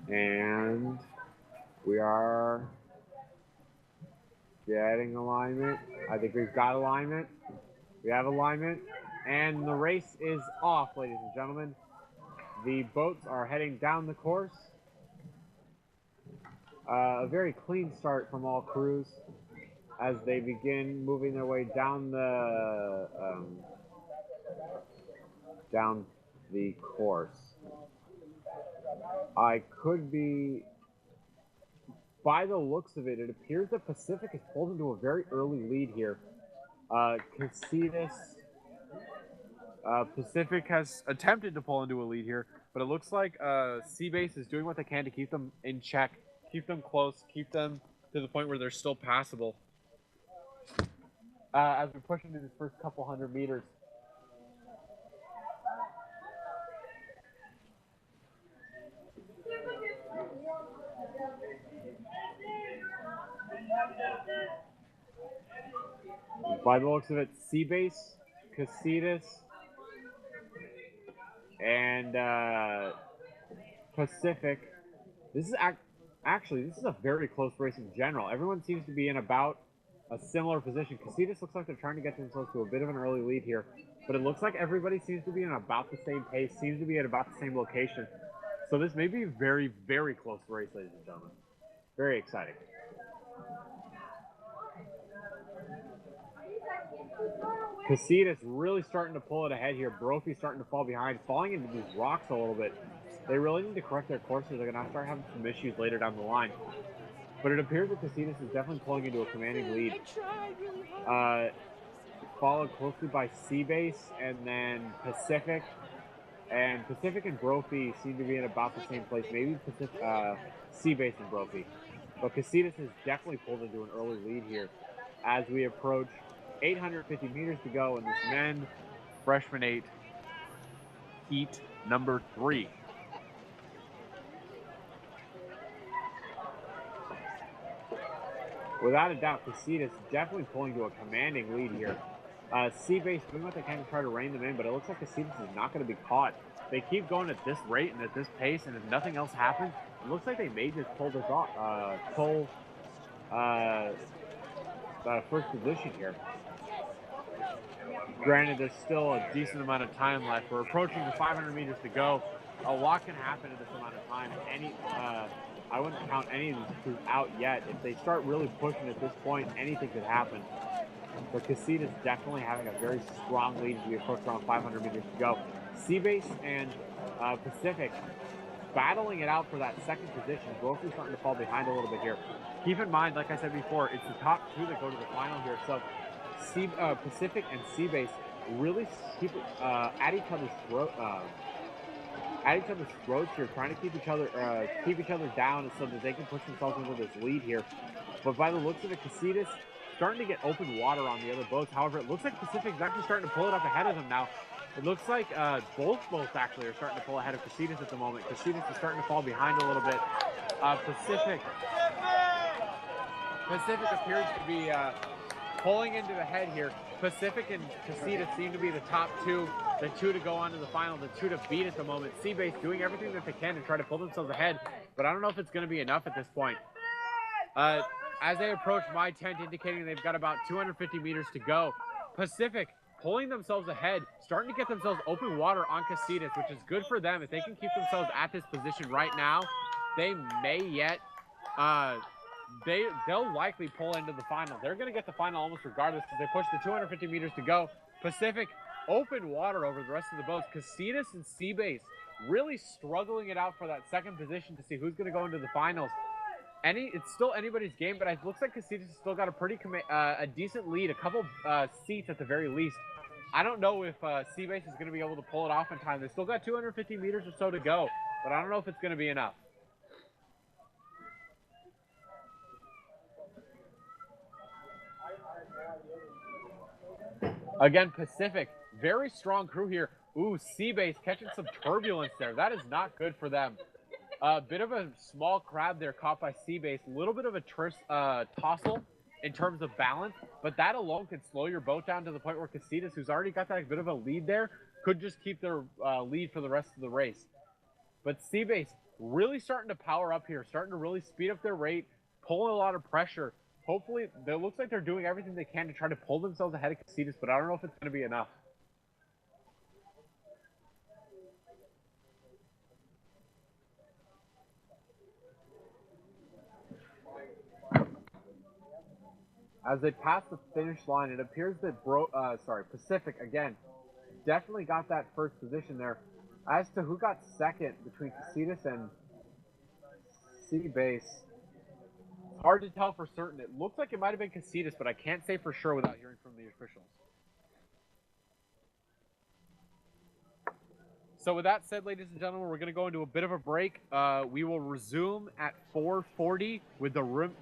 And we are getting alignment. I think we've got alignment. We have alignment. And the race is off, ladies and gentlemen. The boats are heading down the course. A very clean start from all crews as they begin moving their way down the course. I could be, by the looks of it, it appears that Pacific has pulled into a very early lead here. Casitas, Pacific has attempted to pull into a lead here, but it looks like Seabase is doing what they can to keep them in check, keep them close, keep them to the point where they're still passable. As we push into these first couple hundred meters. By the looks of it, Seabase, Casitas, and Pacific. This is actually this is a very close race in general. Everyone seems to be in about a similar position. Casitas looks like they're trying to get themselves to a bit of an early lead here, but it looks like everybody seems to be in about the same pace, seems to be at about the same location. So this may be a very, very close race, ladies and gentlemen. Very exciting. Casitas really starting to pull it ahead here. Brophy's starting to fall behind, falling into these rocks a little bit. They really need to correct their courses. They're going to start having some issues later down the line. But it appears that Casitas is definitely pulling into a commanding lead. Followed closely by Seabase and then Pacific. And Pacific and Brophy seem to be in about the same place. Maybe Seabase and Brophy. But Casitas has definitely pulled into an early lead here as we approach 850 meters to go in this men freshman 8 heat number 3. Without a doubt, Casitas definitely pulling to a commanding lead here. Seabase doing what they can to try to rein them in, but it looks like Casitas is not going to be caught. They keep going at this rate and at this pace, and if nothing else happens, it looks like they may just pull this off, first position here. Granted, there's still a decent amount of time left. We're approaching the 500 meters to go. A lot can happen in this amount of time. I wouldn't count any of these crews out yet. If they start really pushing at this point, anything could happen. But Casitas definitely having a very strong lead as we approach around 500 meters to go. Seabase and Pacific battling it out for that second position. Both are starting to fall behind a little bit here. Keep in mind, like I said before, it's the top two that go to the final here. So Pacific and Seabase really keep at each other's throats here, trying to keep each other down so that they can push themselves into this lead here. But by the looks of it, Casitas starting to get open water on the other boats. However, it looks like Pacific's actually starting to pull it up ahead of them now. It looks like both boats actually are starting to pull ahead of Casitas at the moment. Casitas is starting to fall behind a little bit. Pacific appears to be pulling into the head here. Pacific and Casitas seem to be the top two, the two to go on to the final, the two to beat at the moment. Seabase doing everything that they can to try to pull themselves ahead, but I don't know if it's going to be enough at this point. As they approach my tent, indicating they've got about 250 meters to go. Pacific pulling themselves ahead, starting to get themselves open water on Casitas, which is good for them. If they can keep themselves at this position right now, they may yet they'll likely pull into the final. They're going to get the final almost regardless because they push the 250 meters to go. Pacific open water over the rest of the boats. Casitas and Seabase really struggling it out for that second position to see who's going to go into the finals. It's still anybody's game, but it looks like Casitas has still got a decent lead, a couple seats at the very least. I don't know if Seabase is going to be able to pull it off in time. They still got 250 meters or so to go, but I don't know if it's going to be enough. Again, Pacific, very strong crew here. Ooh, Seabase catching some turbulence there. That is not good for them. A bit of a small crab there caught by Seabase. A little bit of a tossle in terms of balance, but that alone could slow your boat down to the point where Casitas, who's already got that bit of a lead there, could just keep their lead for the rest of the race. But Seabase really starting to power up here, starting to really speed up their rate, pulling a lot of pressure. Hopefully, it looks like they're doing everything they can to try to pull themselves ahead of Casitas, but I don't know if it's going to be enough. As they pass the finish line, it appears that Pacific again definitely got that first position there. As to who got second between Casitas and City Base, it's hard to tell for certain. It looks like it might have been Casitas, but I can't say for sure without hearing from the officials. So with that said, ladies and gentlemen, we're going to go into a bit of a break. We will resume at 4:40 with the room.